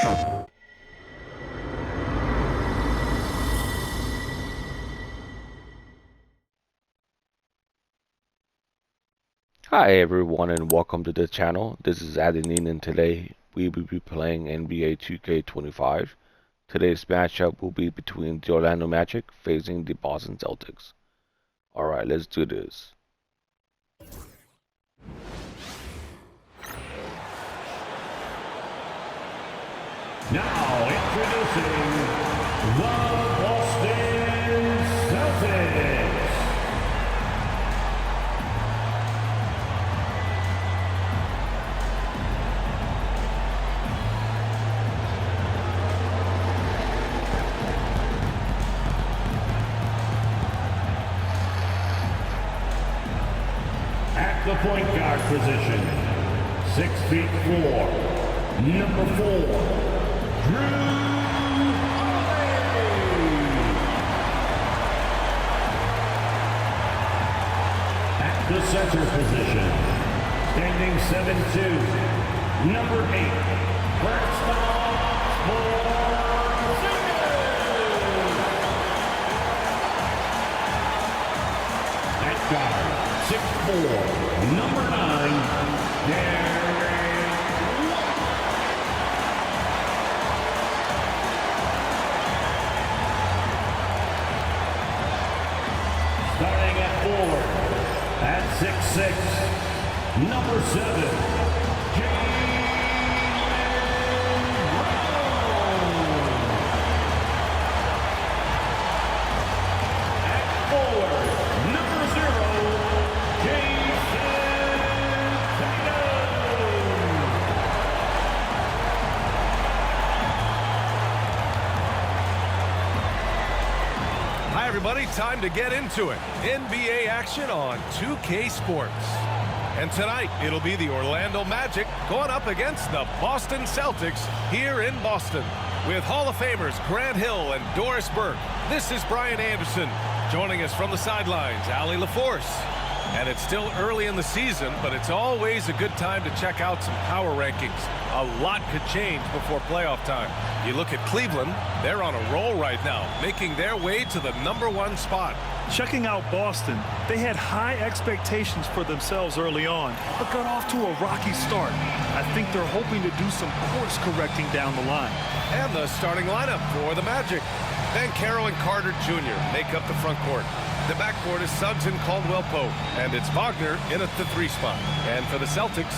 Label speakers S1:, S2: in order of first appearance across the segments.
S1: Hi everyone and welcome to the channel. This is Adenine and today we will be playing NBA 2K25. Today's matchup will be between the Orlando Magic facing the Boston Celtics. Alright, let's do this.
S2: Now introducing the Boston Celtics. At the point guard position, 6'4", number 4. Drew at the center position, standing 7'2", number 8, at guard, 6'4", number 9, starting at forward, at 6'6", number 7, at forward, number 0, Jason Tatum.
S3: Hi everybody, time to get into it. NBA action on 2K Sports. And tonight, it'll be the Orlando Magic going up against the Boston Celtics here in Boston. With Hall of Famers Grant Hill and Doris Burke, this is Brian Anderson. Joining us from the sidelines, Allie LaForce. And it's still early in the season, but it's always a good time to check out some power rankings. A lot could change before playoff time. You look at Cleveland, they're on a roll right now, making their way to the #1 spot.
S4: Checking out Boston, they had high expectations for themselves early on, but got off to a rocky start. I think they're hoping to do some course correcting down the line.
S3: And the starting lineup for the Magic. Banchero and Carter Jr. make up the front court. The backcourt is Suggs and Caldwell-Pope, and it's Wagner in at the 3 spot. And for the Celtics,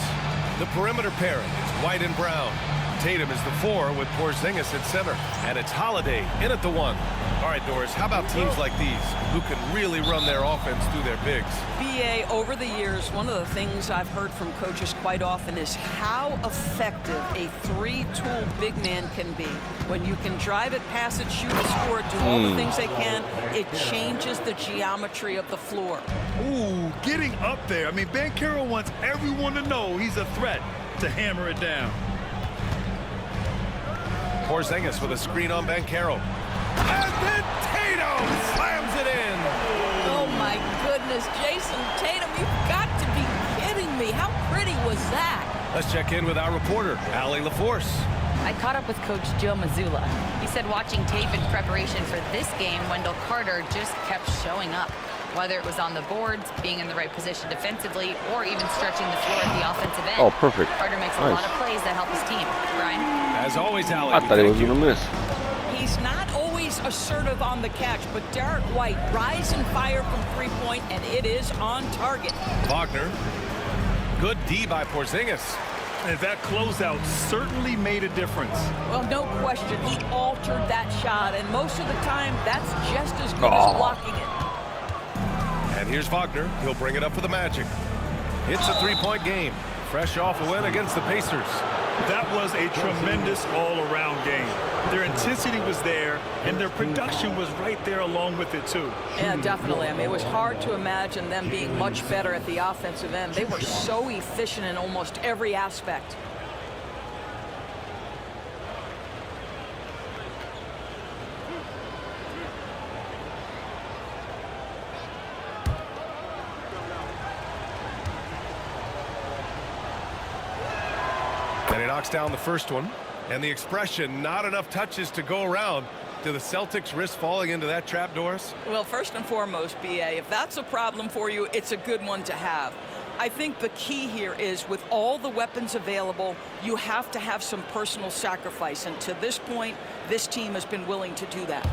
S3: the perimeter pairing is White and Brown. Tatum is the 4 with Porzingis at center, and it's Holiday in at the 1. All right, Doris, how about teams like these who can really run their offense through their bigs?
S5: BA, over the years, one of the things I've heard from coaches quite often is how effective a 3-tool big man can be. When you can drive it, pass it, shoot it, score it, do all the things they can, it changes the geometry of the floor.
S4: Ooh, getting up there. I mean, Banchero wants everyone to know he's a threat to hammer it down.
S3: Porzingis with a screen on Banchero. And then Tatum slams it in.
S5: Oh, my goodness. Jason Tatum, you've got to be kidding me. How pretty was that?
S3: Let's check in with our reporter, Allie LaForce.
S6: I caught up with Coach Joe Mazzulla. He said watching tape in preparation for this game, Wendell Carter just kept showing up. Whether it was on the boards, being in the right position defensively, or even stretching the floor at the offensive end.
S1: Oh, perfect.
S6: Carter makes a lot of plays that help his team. Brian?
S3: As always, Allie.
S1: I thought he was going to miss.
S5: He's not always assertive on the catch, but Derek White rise and fire from 3-point, and it is on target.
S3: Wagner. Good D by Porzingis.
S4: And that closeout certainly made a difference.
S5: Well, no question, he altered that shot, and most of the time, that's just as good as blocking it.
S3: And here's Wagner. He'll bring it up for the Magic. It's a 3-point game. Fresh off a win against the Pacers.
S4: That was a tremendous all-around game. Their intensity was there, and their production was right there along with it, too.
S5: Yeah, definitely. I mean, it was hard to imagine them being much better at the offensive end. They were so efficient in almost every aspect.
S3: And he knocks down the first one. And the expression, not enough touches to go around. Do the Celtics risk falling into that trap, Doris?
S5: Well, first and foremost, BA, if that's a problem for you, it's a good one to have. I think the key here is with all the weapons available, you have to have some personal sacrifice. And to this point, this team has been willing to do that.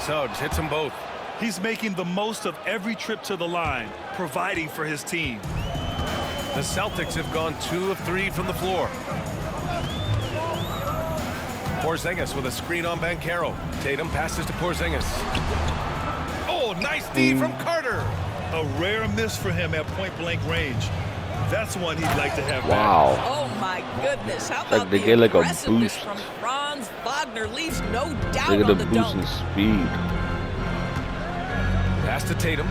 S3: Suggs hits them both.
S4: He's making the most of every trip to the line, providing for his team.
S3: The Celtics have gone 2 of 3 from the floor. Porzingis with a screen on Banchero. Tatum passes to Porzingis. Oh, nice D from Carter.
S4: A rare miss for him at point-blank range. That's one he'd like to have
S1: Wow.
S4: back.
S5: Oh, my goodness. How about
S1: they
S5: the
S1: get like a
S5: aggressiveness
S1: boost.
S5: from Franz Wagner? Leaves no doubt
S1: Look at the
S5: on the
S1: boost in
S5: dunk.
S1: speed.
S3: Pass to Tatum.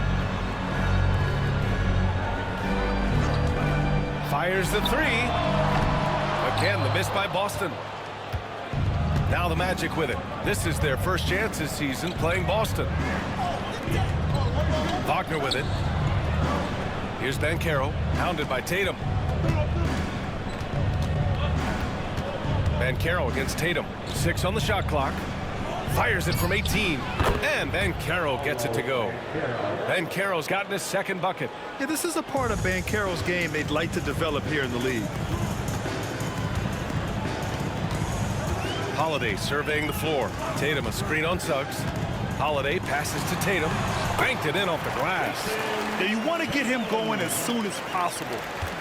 S3: Fires the three. Again, the miss by Boston. Now the Magic with it. This is their first chance this season playing Boston. Wagner with it. Here's Banchero, hounded by Tatum. Banchero against Tatum. 6 on the shot clock. Fires it from 18. And Banchero gets it to go. Banchero's gotten his second bucket.
S4: Yeah, this is a part of Banchero's game they'd like to develop here in the league.
S3: Holiday surveying the floor. Tatum a screen on Suggs. Holiday passes to Tatum. Banked it in off the glass.
S4: Yeah, you want to get him going as soon as possible.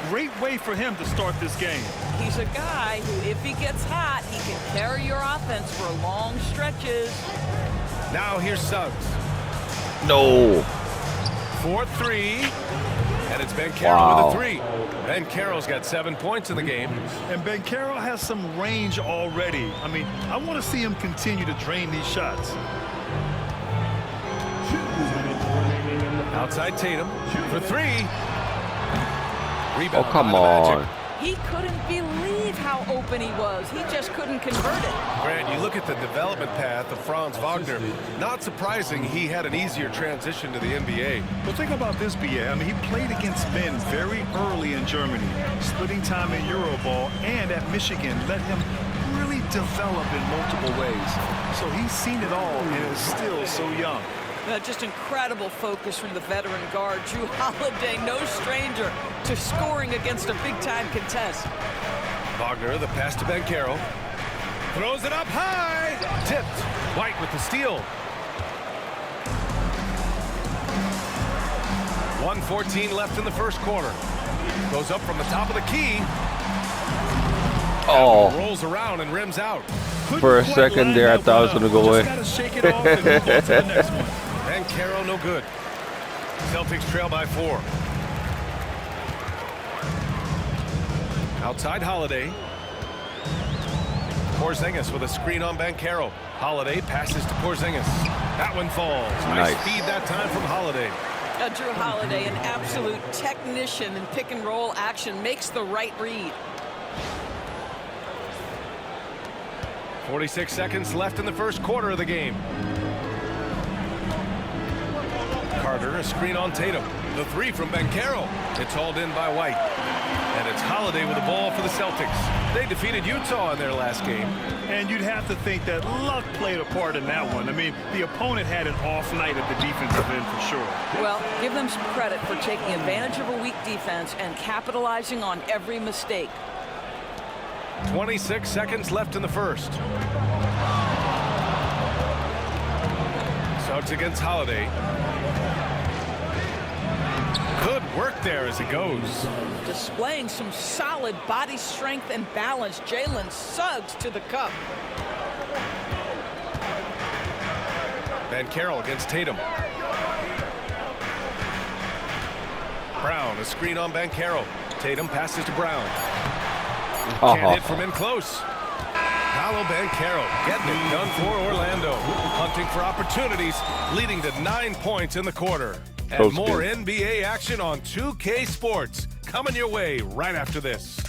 S4: Great way for him to start this game.
S5: He's a guy who, if he gets hot, he can carry your offense for long stretches.
S3: Now here's Suggs.
S1: No.
S3: 4-3. And it's Banchero
S1: Wow.
S3: with a 3. Banchero's got 7 points in the game.
S4: And Banchero has some range already. I mean, I want to see him continue to drain these shots.
S3: Outside Tatum for 3.
S1: Oh,
S3: Rebound
S1: come
S3: by the
S1: on.
S3: Magic.
S5: He couldn't believe how open he was. He just couldn't convert it.
S3: Grant, you look at the development path of Franz Wagner. Not surprising he had an easier transition to the NBA.
S4: But think about this, BA. I mean, he played against men very early in Germany, splitting time in Euroball, and at Michigan let him really develop in multiple ways. So he's seen it all and is still so young.
S5: Just incredible focus from the veteran guard. Drew Holiday, no stranger to scoring against a big-time contest.
S3: Wagner, the pass to Banchero. Throws it up high. Tipped. White with the steal. 1:14 left in the first quarter. Goes up from the top of the key.
S1: Oh.
S3: Rolls around and rims out.
S1: For a second there, I thought it was going to go away.
S4: Just gotta shake it off and move on to the next one.
S3: Banchero no good. Celtics trail by 4. Outside Holiday. Porzingis with a screen on Banchero. Holiday passes to Porzingis. That one falls. Nice
S1: Nice.
S3: feed that time from Holiday.
S5: Drew Holiday, an absolute technician in pick-and-roll action, makes the right read.
S3: 46 seconds left in the first quarter of the game. Carter, a screen on Tatum. The 3 from Banchero. It's hauled in by White. And it's Holiday with the ball for the Celtics. They defeated Utah in their last game.
S4: And you'd have to think that luck played a part in that one. I mean, the opponent had an off night at the defensive end for sure.
S5: Well, give them some credit for taking advantage of a weak defense and capitalizing on every mistake.
S3: 26 seconds left in the first. Suggs against Holiday. Good work there as it goes.
S5: Displaying some solid body strength and balance, Jalen Suggs to the cup.
S3: Banchero against Tatum. Brown, a screen on Banchero. Tatum passes to Brown. Can't hit from in close. Paolo Banchero getting it done for Orlando. Hunting for opportunities, leading to 9 points in the quarter. And
S1: Close
S3: more
S1: game.
S3: NBA action on 2K Sports. Coming your way right after this.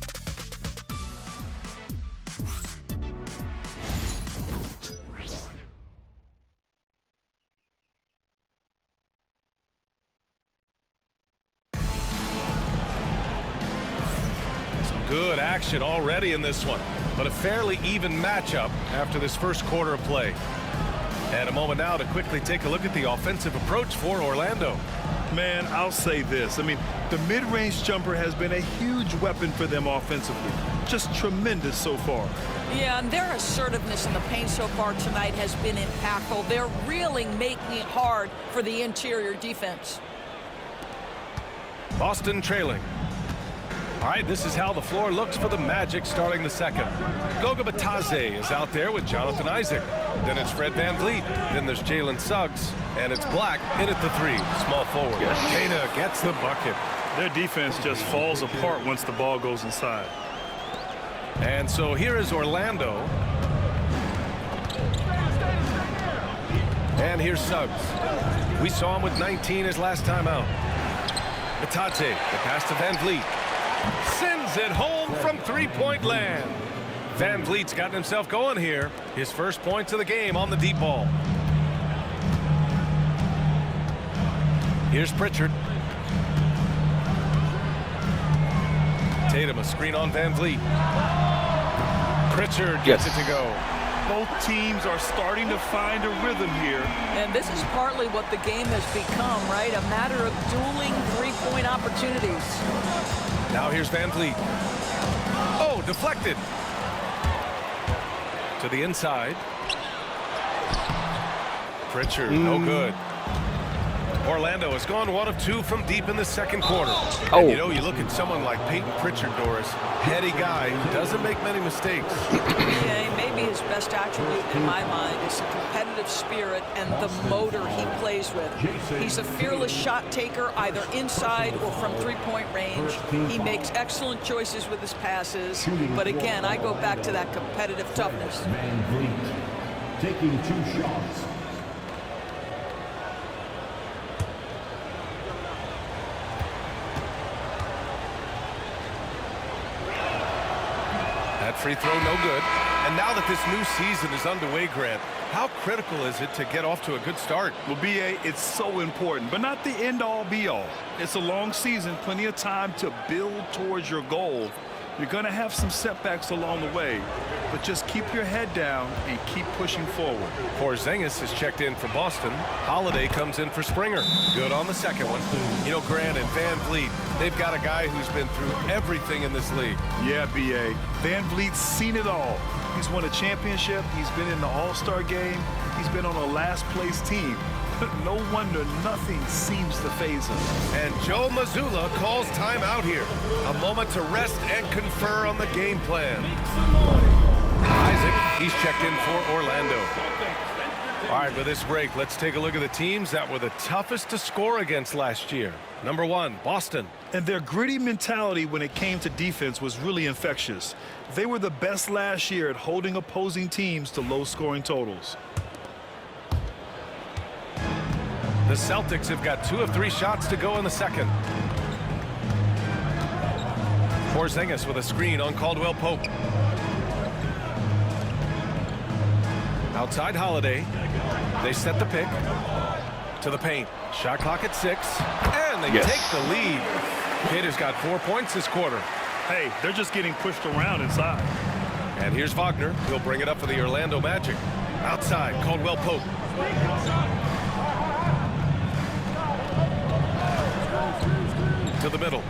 S3: Good action already in this one, but a fairly even matchup after this first quarter of play. And a moment now to quickly take a look at the offensive approach for Orlando.
S4: Man, I'll say this. I mean, the mid-range jumper has been a huge weapon for them offensively. Just tremendous so far.
S5: Yeah, and their assertiveness in the paint so far tonight has been impactful. They're really making it hard for the interior defense.
S3: Boston trailing. All right, this is how the floor looks for the Magic starting the second. Goga Bitadze is out there with Jonathan Isaac. Then it's Fred VanVleet. Then there's Jalen Suggs. And it's Black in at the three, small forward. Dana gets the bucket.
S4: Their defense just falls apart once the ball goes inside.
S3: And so here is Orlando. And here's Suggs. We saw him with 19 his last time out. Bitadze, the pass to VanVleet. Sends it home from three-point land. VanVleet's gotten himself going here. His first points of the game on the deep ball. Here's Pritchard. Tatum, a screen on VanVleet. Pritchard gets it to go.
S4: Both teams are starting to find a rhythm here.
S5: And this is partly what the game has become, right? A matter of dueling three-point opportunities.
S3: Now here's VanVleet. Oh, deflected. To the inside. Pritchard, no good. Orlando has gone 1 of 2 from deep in the second quarter.
S1: Oh.
S3: And you know, you look at someone like Peyton Pritchard, Doris, heady guy who doesn't make many mistakes.
S5: Yeah, maybe his best attribute in my mind is the competitive spirit and the motor he plays with. He's a fearless shot taker, either inside or from three-point range. He makes excellent choices with his passes. But again, I go back to that competitive toughness.
S2: VanVleet taking 2 shots.
S3: That free throw, no good. And now that this new season is underway, Grant, how critical is it to get off to a good start?
S4: Well, B.A., it's so important, but not the end-all, be-all. It's a long season, plenty of time to build towards your goal. You're going to have some setbacks along the way, but just keep your head down and keep pushing forward.
S3: Porzingis has checked in for Boston. Holiday comes in for Springer. Good on the second one. You know, Grant and VanVleet, they've got a guy who's been through everything in this league.
S4: Yeah, B.A., VanVleet's seen it all. He's won a championship. He's been in the All-Star game. He's been on a last-place team. No wonder nothing seems to faze him.
S3: And Joe Mazzulla calls timeout here. A moment to rest and confer on the game plan. Isaac, he's checked in for Orlando. All right, with this break, let's take a look at the teams that were the toughest to score against last year. Number 1, Boston.
S4: And their gritty mentality when it came to defense was really infectious. They were the best last year at holding opposing teams to low-scoring totals.
S3: The Celtics have got 2 of 3 shots to go in the second. Porzingis with a screen on Caldwell Pope. Outside Holiday. They set the pick. To the paint. Shot clock at 6. And they take the lead. Kidd has got 4 points this quarter.
S4: Hey, they're just getting pushed around inside.
S3: And here's Wagner. He'll bring it up for the Orlando Magic. Outside, Caldwell Pope. To the middle.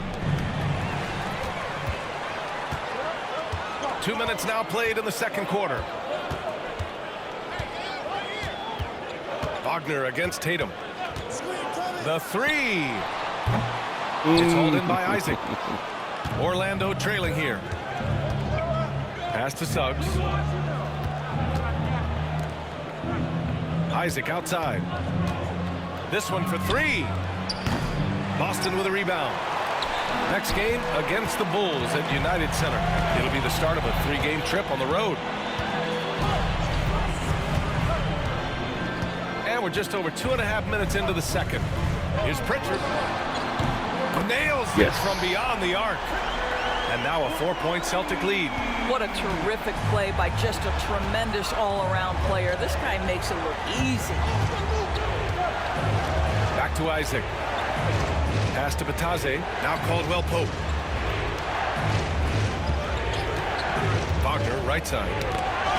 S3: 2 minutes now played in the second quarter. Wagner against Tatum. The 3. It's hauled in by Isaac. Orlando trailing here. Pass to Suggs. Isaac outside. This one for 3. Boston with a rebound. Next game against the Bulls at United Center. It'll be the start of a 3-game trip on the road. And we're just over 2.5 minutes into the second. Here's Pritchard. Nails it from beyond the arc. And now a 4-point Celtic lead.
S5: What a terrific play by just a tremendous all-around player. This guy makes it look easy.
S3: Back to Isaac. Pass to Bitadze. Now Caldwell Pope. Wagner, right side.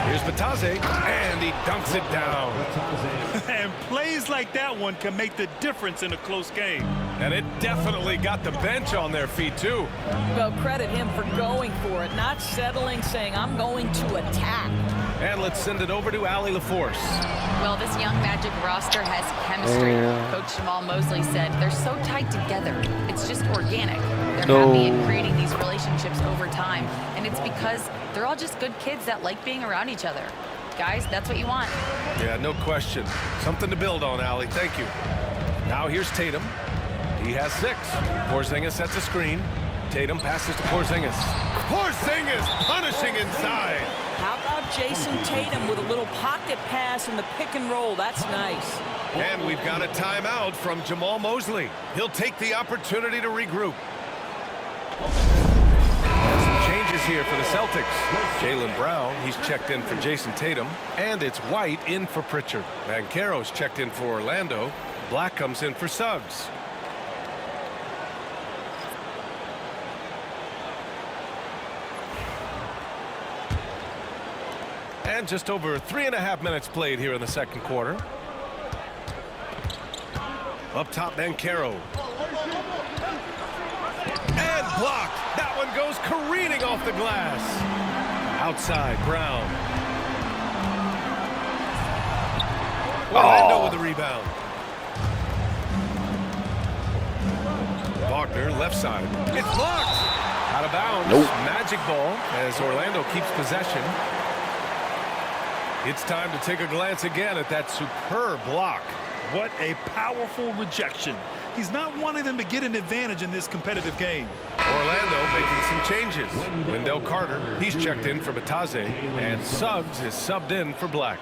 S3: Here's Batase, and he dunks it down.
S4: And plays like that one can make the difference in a close game.
S3: And it definitely got the bench on their feet, too.
S5: Well, credit him for going for it, not settling, saying, I'm going to attack.
S3: And let's send it over to Allie LaForce.
S6: Well, this young Magic roster has chemistry. Coach Jamal Mosley said they're so tight together. It's just organic. They're happy in creating these relationships over time. And it's because they're all just good kids that like being around each other. Guys, that's what you want.
S3: Yeah, no question. Something to build on, Allie. Thank you. Now here's Tatum. He has 6. Porzingis sets a screen. Tatum passes to Porzingis. Porzingis punishing inside.
S5: How about Jason Tatum with a little pocket pass in the pick and roll? That's nice.
S3: And we've got a timeout from Jamal Mosley. He'll take the opportunity to regroup. Some changes here for the Celtics. Jaylen Brown, he's checked in for Jason Tatum. And it's White in for Pritchard. Banchero's checked in for Orlando. Black comes in for Suggs. And just over 3.5 minutes played here in the second quarter. Up top, Banchero. And blocked. That one goes careening off the glass. Outside, Brown. Orlando with the rebound. Wagner, left side. It's blocked. Out of bounds.
S1: Nope.
S3: Magic ball as Orlando keeps possession. It's time to take a glance again at that superb block.
S4: What a powerful rejection. He's not wanting them to get an advantage in this competitive game.
S3: Orlando making some changes. Wendell Carter, he's checked in for Batase, and Suggs is subbed in for Black.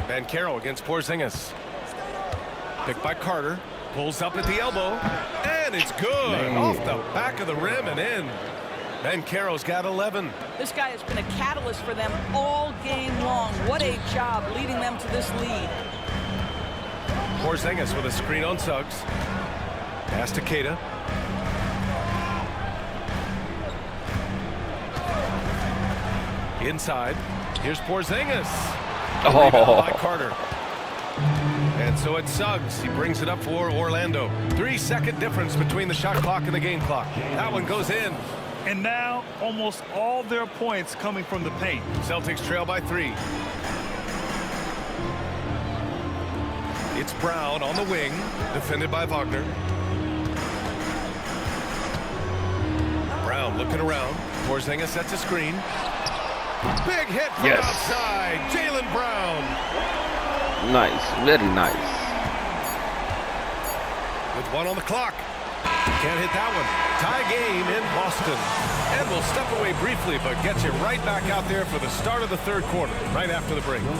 S3: Banchero against Porzingis. Picked by Carter. Pulls up at the elbow. And it's good. Off the back of the rim and in. Banchero's got 11.
S5: This guy has been a catalyst for them all game long. What a job leading them to this lead.
S3: Porzingis with a screen on Suggs. Pass to Keita. Inside. Here's Porzingis. Rebound by Carter. And so it's Suggs. He brings it up for Orlando. 3-second difference between the shot clock and the game clock. That one goes in.
S4: And now almost all their points coming from the paint.
S3: Celtics trail by 3. It's Brown on the wing, defended by Wagner. Brown looking around. Porzingis sets a screen. Big hit from outside. Jaylen Brown.
S1: Nice. Very nice.
S3: With 1 on the clock. Can't hit that one. Tie game in Boston. And we'll step away briefly, but get you right back out there for the start of the third quarter, right after the break.
S2: 28.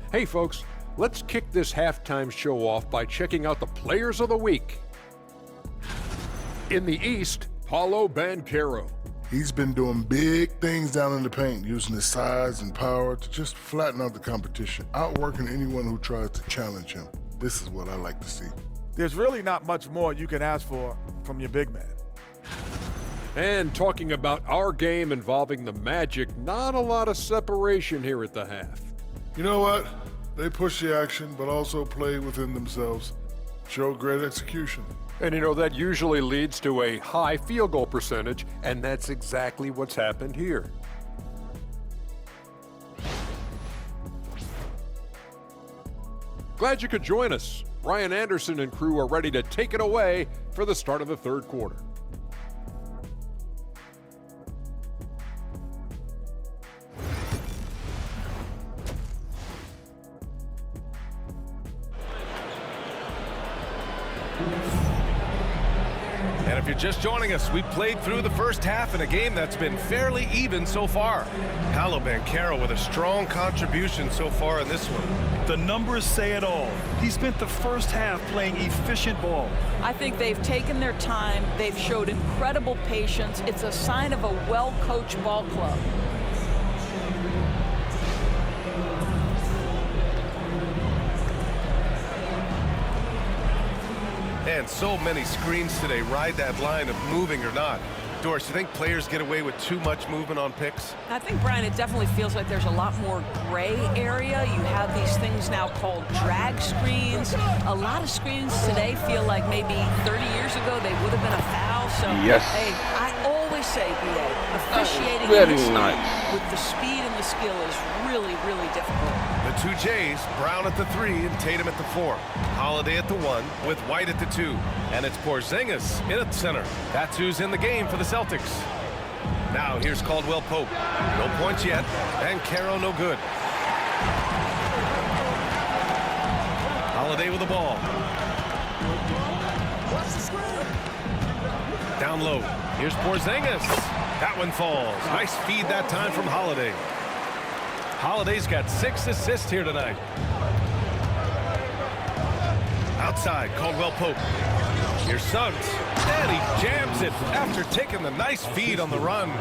S7: Hey folks, let's kick this halftime show off by checking out the Players of the Week. In the East, Paolo Banchero.
S8: He's been doing big things down in the paint, using his size and power to just flatten out the competition, outworking anyone who tries to challenge him. This is what I like to see.
S9: There's really not much more you can ask for from your big man.
S7: And talking about our game involving the Magic, not a lot of separation here at the half.
S8: You know what? They push the action, but also play within themselves. Show great execution.
S7: And you know, that usually leads to a high field goal percentage, and that's exactly what's happened here. Glad you could join us. Ryan Anderson and crew are ready to take it away for the start of the third quarter.
S3: And if you're just joining us, we played through the first half in a game that's been fairly even so far. Paolo Banchero with a strong contribution so far in this one.
S4: The numbers say it all. He spent the first half playing efficient ball.
S5: I think they've taken their time. They've showed incredible patience. It's a sign of a well-coached ball club.
S3: And so many screens today ride that line of moving or not. Doris, you think players get away with too much movement on picks?
S5: I think, Brian, it definitely feels like there's a lot more gray area. You have these things now called drag screens. A lot of screens today feel like maybe 30 years ago they would have been a foul. So,
S1: Yes.
S5: hey, I always say, BA, officiating
S1: Very
S5: in this
S1: nice.
S5: league with the speed and the skill is really, really difficult.
S3: The two Jays, Brown at the 3 and Tatum at the 4. Holiday at the 1 with White at the 2. And it's Porzingis in at center. That's who's in the game for the Celtics. Now here's Caldwell Pope. No points yet. And Caro no good. Holiday with the ball. Down low. Here's Porzingis. That one falls. Nice feed that time from Holiday. Holiday's got 6 assists here tonight. Outside, Caldwell Pope. Here's Suggs. And he jams it after taking the nice feed on the run.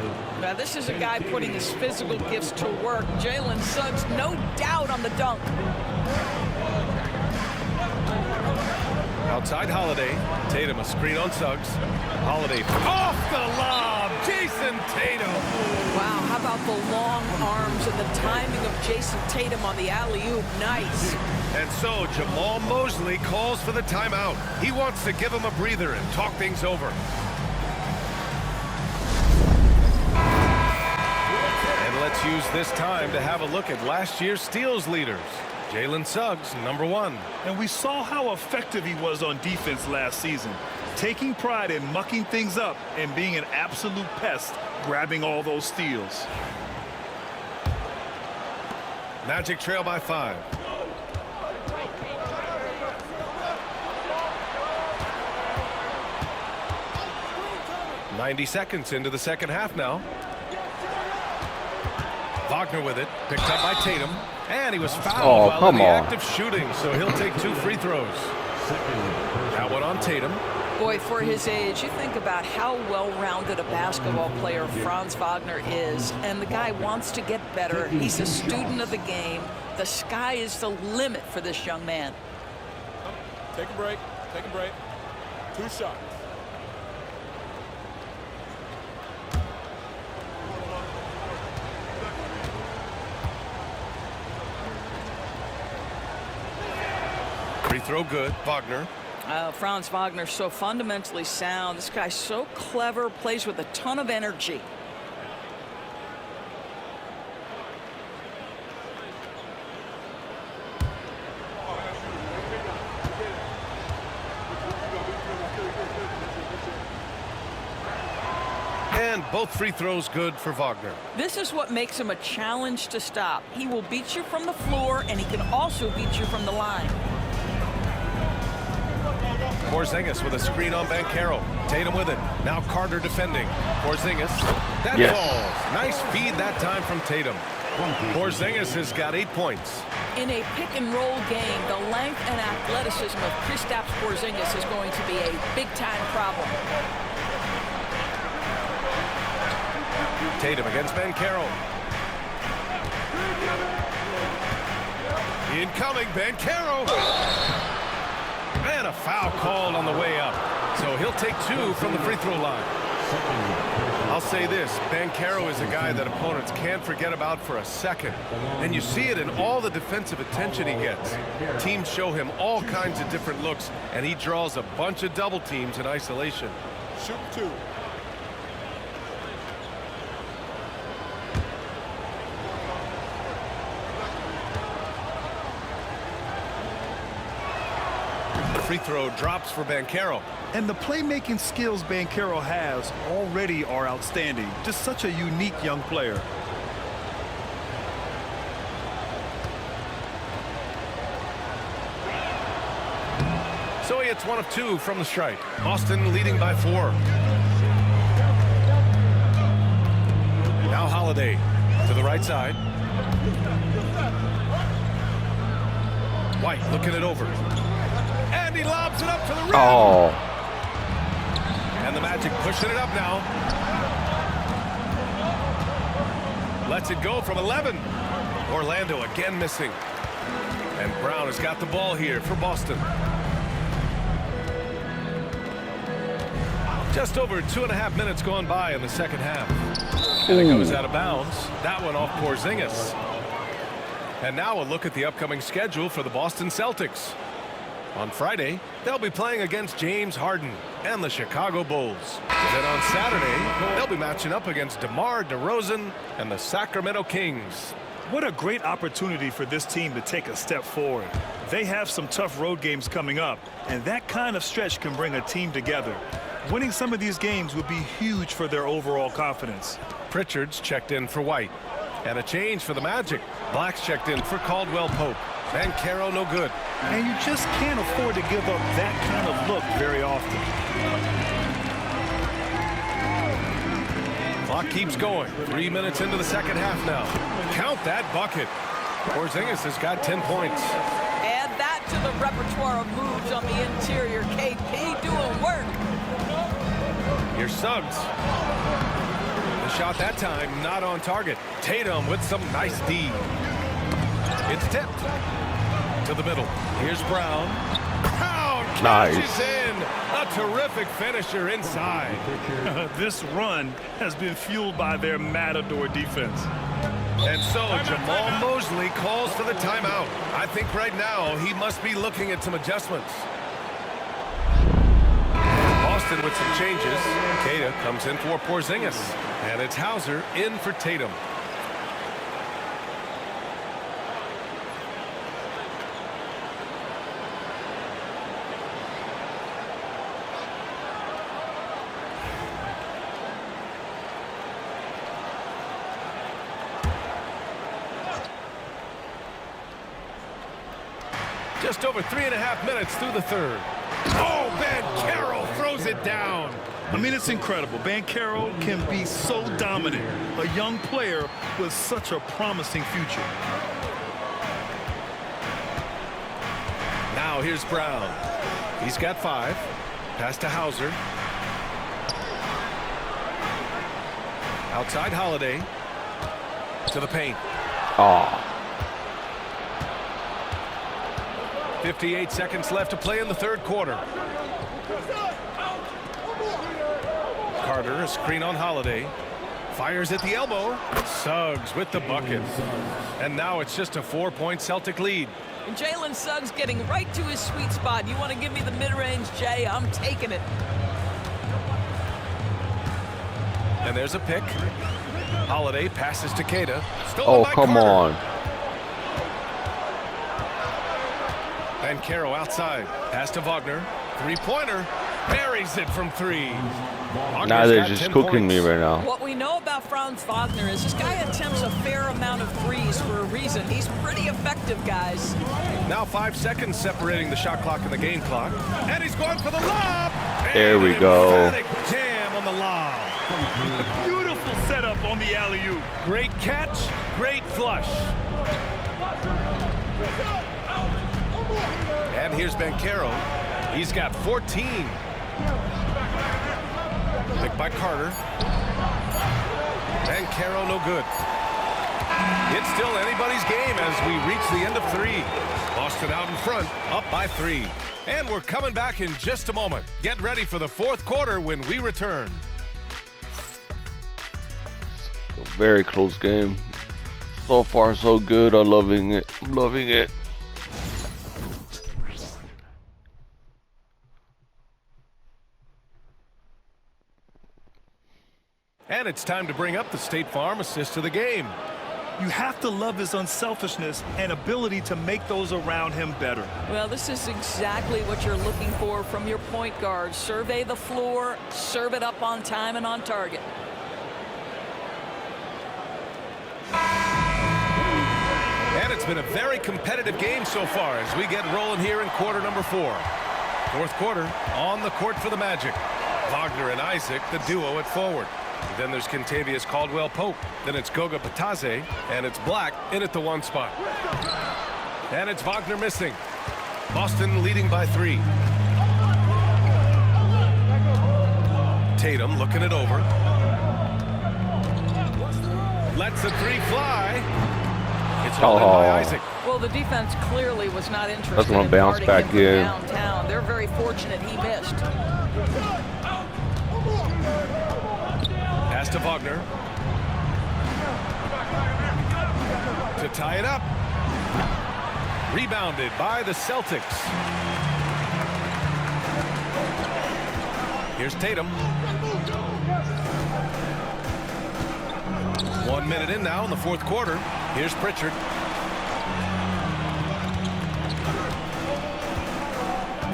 S5: Now, this is a guy putting his physical gifts to work. Jalen Suggs, no doubt on the dunk.
S3: Outside Holiday. Tatum a screen on Suggs. Holiday off the lob. Jason Tatum.
S5: Wow, how about the long arms and the timing of Jason Tatum on the alley-oop? Nice.
S3: And so Jamal Mosley calls for the timeout. He wants to give him a breather and talk things over. And let's use this time to have a look at last year's steals leaders. Jalen Suggs, number 1.
S4: And we saw how effective he was on defense last season, taking pride in mucking things up and being an absolute pest, grabbing all those steals.
S3: Magic trail by 5. "90 seconds into the second half now. Wagner with it, picked up by Tatum, and he was fouled while in the act of shooting, so he'll take 2 free throws. That one on Tatum.
S5: Boy, for his age, you think about how well-rounded a basketball player Franz Wagner is, and the guy wants to get better. He's a student of the game. The sky is the limit for this young man.
S7: Take a break. Take a break. 2 shots.
S3: Free throw good, Wagner.
S5: Franz Wagner, so fundamentally sound. This guy's so clever, plays with a ton of energy.
S3: And both free throws good for Wagner.
S5: This is what makes him a challenge to stop. He will beat you from the floor, and he can also beat you from the line.
S3: Porzingis with a screen on Banchero. Tatum with it. Now Carter defending. Porzingis. That falls. Nice feed that time from Tatum. Porzingis has got 8 points.
S5: In a pick-and-roll game, the length and athleticism of Kristaps Porzingis is going to be a big-time problem.
S3: Tatum against Banchero. Incoming, Banchero. And a foul called on the way up. So he'll take 2 from the free throw line. I'll say this, Banchero is a guy that opponents can't forget about for a second. And you see it in all the defensive attention he gets. Teams show him all kinds of different looks, and he draws a bunch of double teams in isolation.
S7: Shoot 2.
S3: Free throw drops for Banchero.
S4: And the playmaking skills Banchero has already are outstanding. Just such a unique young player.
S3: So he hits 1 of 2 from the strike. Boston leading by 4. Now Holiday to the right side. White looking it over. And he lobs it up to the rim.
S1: Oh.
S3: And the Magic pushing it up now. Lets it go from 11. Orlando again missing. And Brown has got the ball here for Boston. Just over 2.5 minutes gone by in the second half. And it goes out of bounds. That one off Porzingis. And now a look at the upcoming schedule for the Boston Celtics. On Friday, they'll be playing against James Harden and the Chicago Bulls. Then on Saturday, they'll be matching up against DeMar DeRozan and the Sacramento Kings.
S4: What a great opportunity for this team to take a step forward. They have some tough road games coming up, and that kind of stretch can bring a team together. Winning some of these games would be huge for their overall confidence.
S3: Pritchard's checked in for White. And a change for the Magic. Black's checked in for Caldwell Pope. Banchero no good.
S4: And you just can't afford to give up that kind of look very often.
S3: Clock keeps going. 3 minutes into the second half now. Count that bucket. Porzingis has got 10 points.
S5: Add that to the repertoire of moves on the interior. KP doing work.
S3: Here's Suggs. The shot that time not on target. Tatum with some nice D. It's tipped to the middle. Here's Brown. Brown catches in. A terrific finisher inside.
S4: This run has been fueled by their Matador defense.
S3: And so Jamal Mosley calls for the timeout. I think right now he must be looking at some adjustments. Boston with some changes. Queta comes in for Porzingis. And it's Hauser in for Tatum. Just over 3.5 minutes through the third. Oh, Banchero throws it down.
S4: I mean, it's incredible. Banchero can be so dominant. A young player with such a promising future.
S3: Now here's Brown. He's got 5. Pass to Hauser. Outside Holiday. To the paint.
S1: Oh.
S3: 58 seconds left to play in the third quarter. Carter, a screen on Holiday. Fires at the elbow. Suggs with the bucket. And now it's just a 4-point Celtic lead.
S5: And Jalen Suggs getting right to his sweet spot. You want to give me the mid-range, Jay? I'm taking it.
S3: And there's a pick. Holiday passes to Queta.
S1: Oh, come on.
S3: Banchero outside. Pass to Wagner. Three-pointer. Buries it from 3.
S1: Now they're just cooking me right now.
S5: What we know about Franz Wagner is this guy attempts a fair amount of threes for a reason. He's pretty effective, guys.
S3: Now 5 seconds separating the shot clock and the game clock. And he's going for the lob.
S1: There we go.
S3: Emphatic jam on the lob.
S4: Beautiful setup on the alley-oop.
S3: Great catch, great flush. And here's Banchero. He's got 14. Picked by Carter. Banchero no good. It's still anybody's game as we reach the end of 3. Boston out in front, up by 3. And we're coming back in just a moment. Get ready for the fourth quarter when we return.
S1: A very close game. So far, so good. I'm loving it. I'm loving it.
S3: And it's time to bring up the State Farm assist of the game.
S4: You have to love his unselfishness and ability to make those around him better.
S5: Well, this is exactly what you're looking for from your point guard. Survey the floor, serve it up on time and on target.
S3: And it's been a very competitive game so far as we get rolling here in quarter number 4. Fourth quarter on the court for the Magic. Wagner and Isaac, the duo at forward. Then there's Kentavious Caldwell-Pope. Then it's Goga Bitadze, and it's Black in at the 1 spot. And it's Wagner missing. Boston leading by 3. Tatum looking it over. Lets the 3 fly. It's all in by Isaac.
S5: Well, the defense clearly was not interested
S1: That's gonna
S5: in
S1: bounce
S5: guarding
S1: back
S5: him from
S1: in.
S5: downtown. They're very fortunate he missed.
S3: Pass to Wagner. To tie it up. Rebounded by the Celtics. Here's Tatum. 1 minute in now in the fourth quarter. Here's Pritchard.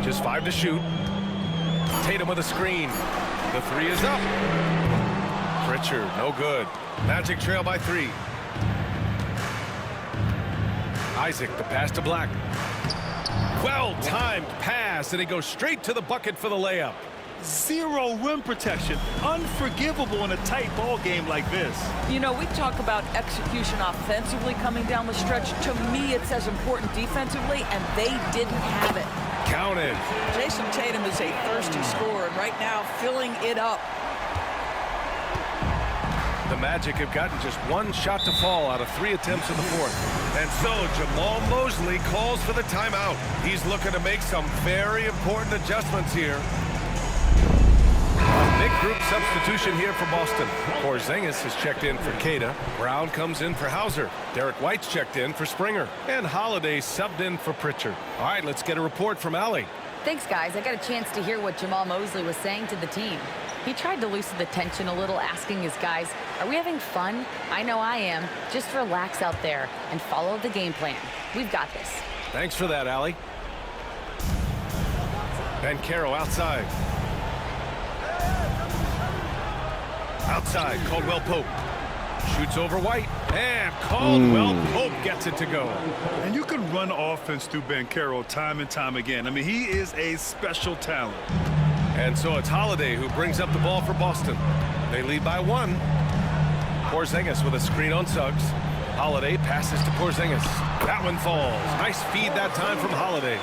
S3: Just 5 to shoot. Tatum with a screen. The 3 is up. Pritchard, no good. Magic trail by 3. Isaac, the pass to Black. Well-timed pass, and he goes straight to the bucket for the layup.
S4: Zero rim protection. Unforgivable in a tight ball game like this.
S5: You know, we talk about execution offensively coming down the stretch. To me, it's as important defensively, and they didn't have it.
S3: Counted.
S5: Jason Tatum is a thirsty scorer, and right now filling it up.
S3: The Magic have gotten just 1 shot to fall out of 3 attempts in the fourth. And so Jamal Mosley calls for the timeout. He's looking to make some very important adjustments here. A big group substitution here for Boston. Porzingis has checked in for Queta. Brown comes in for Hauser. Derek White's checked in for Springer. And Holiday subbed in for Pritchard. All right, let's get a report from Allie.
S6: Thanks, guys. I got a chance to hear what Jamal Mosley was saying to the team. He tried to loosen the tension a little, asking his guys, are we having fun? I know I am. Just relax out there and follow the game plan. We've got this.
S3: Thanks for that, Allie. Banchero outside. Outside, Caldwell-Pope. Shoots over White. And Caldwell-Pope gets it to go.
S4: And you can run offense through Banchero time and time again. I mean, he is a special talent.
S3: And so it's Holiday who brings up the ball for Boston. They lead by 1. Porzingis with a screen on Suggs. Holiday passes to Porzingis. That one falls. Nice feed that time from Holiday.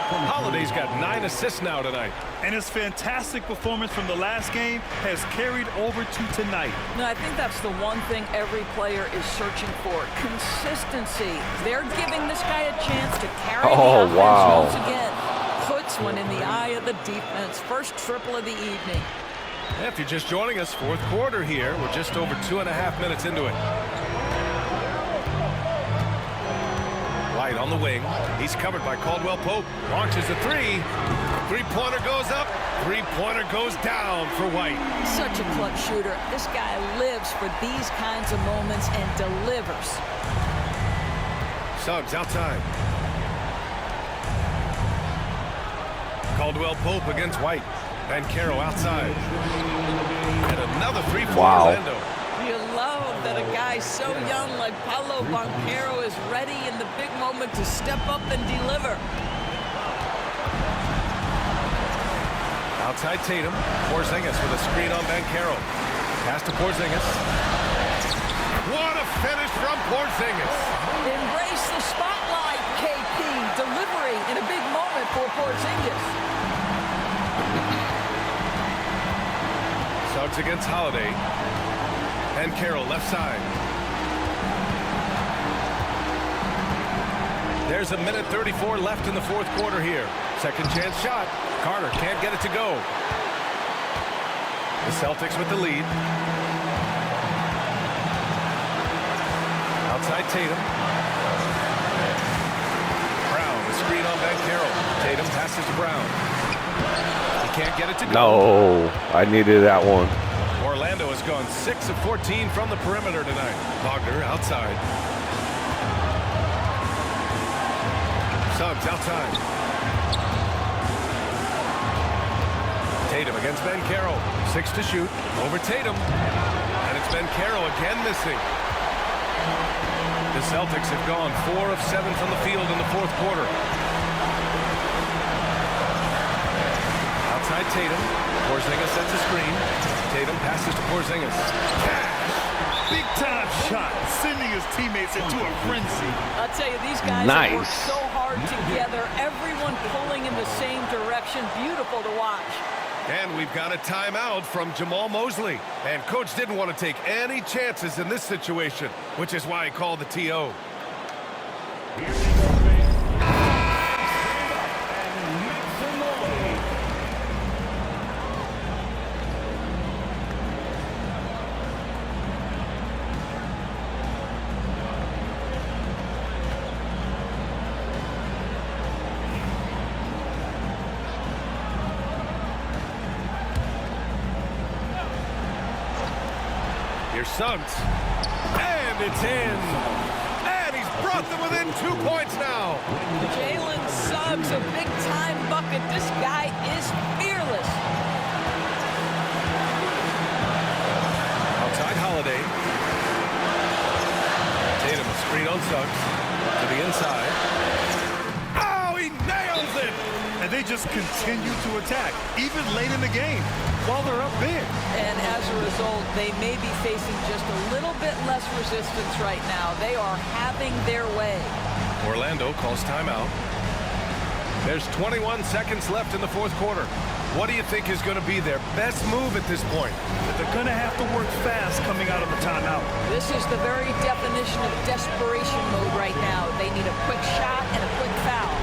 S3: Holiday's got 9 assists now tonight.
S4: And his fantastic performance from the last game has carried over to tonight.
S5: No, I think that's the one thing every player is searching for. Consistency. They're giving this guy a chance to carry the offense once again. Puts one in the eye of the defense. First triple of the evening.
S3: Yeah, if you're just joining us, fourth quarter here. We're just over 2.5 minutes into it. White on the wing. He's covered by Caldwell-Pope. Launches a 3. Three-pointer goes up. Three-pointer goes down for White.
S5: Such a clutch shooter. This guy lives for these kinds of moments and delivers.
S3: Suggs outside. Caldwell-Pope against White. Banchero outside. And another 3 for Orlando.
S5: You love that a guy so young like Paolo Banchero is ready in the big moment to step up and deliver.
S3: Outside Tatum. Porzingis with a screen on Banchero. Pass to Porzingis. What a finish from Porzingis.
S5: Embrace the spotlight, KP. Delivery in a big moment for Porzingis.
S3: Suggs against Holiday. And Carroll left side. There's a minute 34 left in the fourth quarter here. Second chance shot. Carter can't get it to go. The Celtics with the lead. Outside Tatum. Brown, the screen on Banchero. Tatum passes to Brown. He can't get it to go.
S1: No, I needed that one.
S3: Orlando has gone 6 of 14 from the perimeter tonight. Wagner outside. Suggs outside. Tatum against Banchero. 6 to shoot. Over Tatum. And it's Banchero again missing. The Celtics have gone 4 of 7 from the field in the fourth quarter. Tatum. Porzingis sets a screen. Tatum passes to Porzingis.
S4: Big time shot, sending his teammates into a frenzy.
S5: I'll tell you, these guys have worked so hard together. Everyone pulling in the same direction. Beautiful to watch.
S3: And we've got a timeout from Jamal Mosley. And coach didn't want to take any chances in this situation, which is why he called the TO. Here's Suggs. And it's in. And he's brought them within 2 points now.
S5: Jalen Suggs, a big-time bucket. This guy is fearless.
S3: Outside Holiday. Tatum, screen on Suggs. To the inside. Oh, he nails it!
S4: And they just continue to attack, even late in the game, while they're up big.
S5: And as a result, they may be facing just a little bit less resistance right now. They are having their way.
S3: Orlando calls timeout. There's 21 seconds left in the fourth quarter. What do you think is going to be their best move at this point?
S4: They're going to have to work fast coming out of a timeout.
S5: This is the very definition of desperation mode right now. They need a quick shot and a quick foul.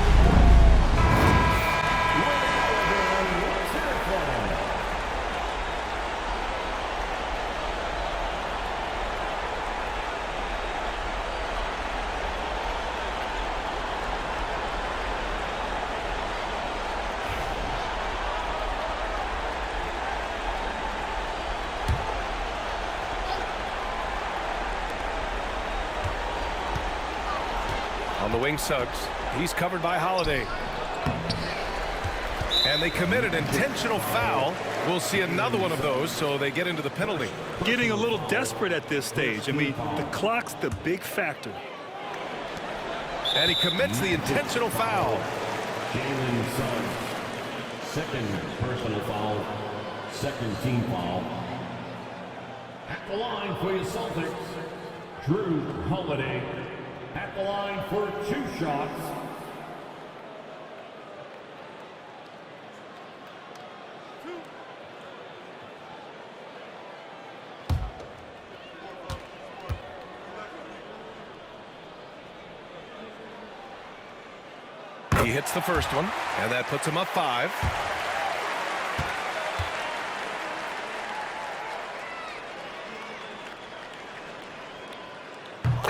S3: On the wing, Suggs. He's covered by Holiday. And they committed intentional foul. We'll see another one of those, so they get into the penalty.
S4: Getting a little desperate at this stage. I mean, the clock's the big factor.
S3: And he commits the intentional foul.
S2: Jalen Suggs, second personal foul, second team foul. At the line for the Celtics, Drew Holiday. At the line for 2 shots.
S3: He hits the first one, and that puts him up 5.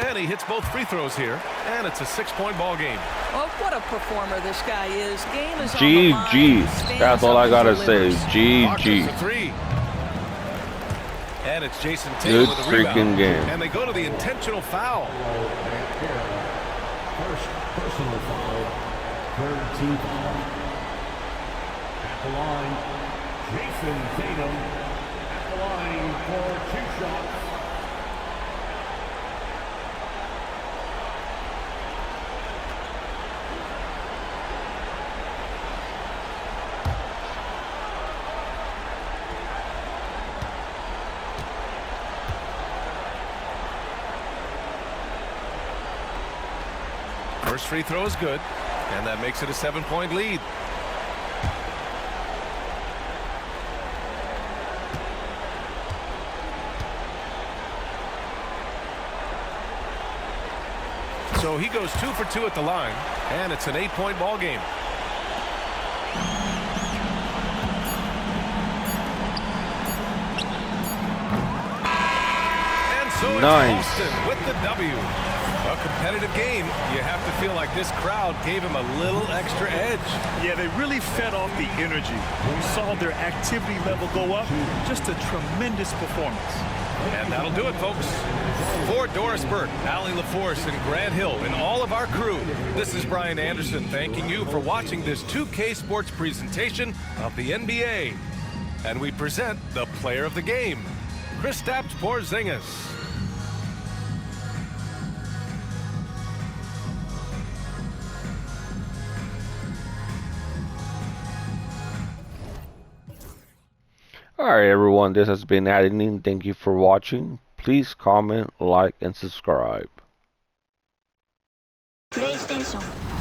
S3: And he hits both free throws here, and it's a 6-point ball game.
S5: Oh, what a performer this guy is. Game is on the line.
S1: GG. That's all I gotta say. GG.
S3: For 3. And it's Jason Tatum with a rebound.
S1: Freaking game.
S3: And they go to the intentional foul.
S2: First personal foul, third team foul. At the line, Jason Tatum. At the line for 2 shots.
S3: First free throw is good, and that makes it a 7-point lead. So he goes 2 for 2 at the line, and it's an 8-point ball game. And so it's
S1: Nice.
S3: Boston with the W. A competitive game. You have to feel like this crowd gave him a little extra edge.
S4: Yeah, they really fed off the energy. We saw their activity level go up. Just a tremendous performance.
S3: And that'll do it, folks. For Doris Burke, Allie LaForce, and Grant Hill, and all of our crew, this is Brian Anderson thanking you for watching this 2K Sports presentation of the NBA. And we present the player of the game, Kristaps Porzingis.
S1: Alright everyone, this has been Adeline. Thank you for watching. Please comment, like, and subscribe.
S10: PlayStation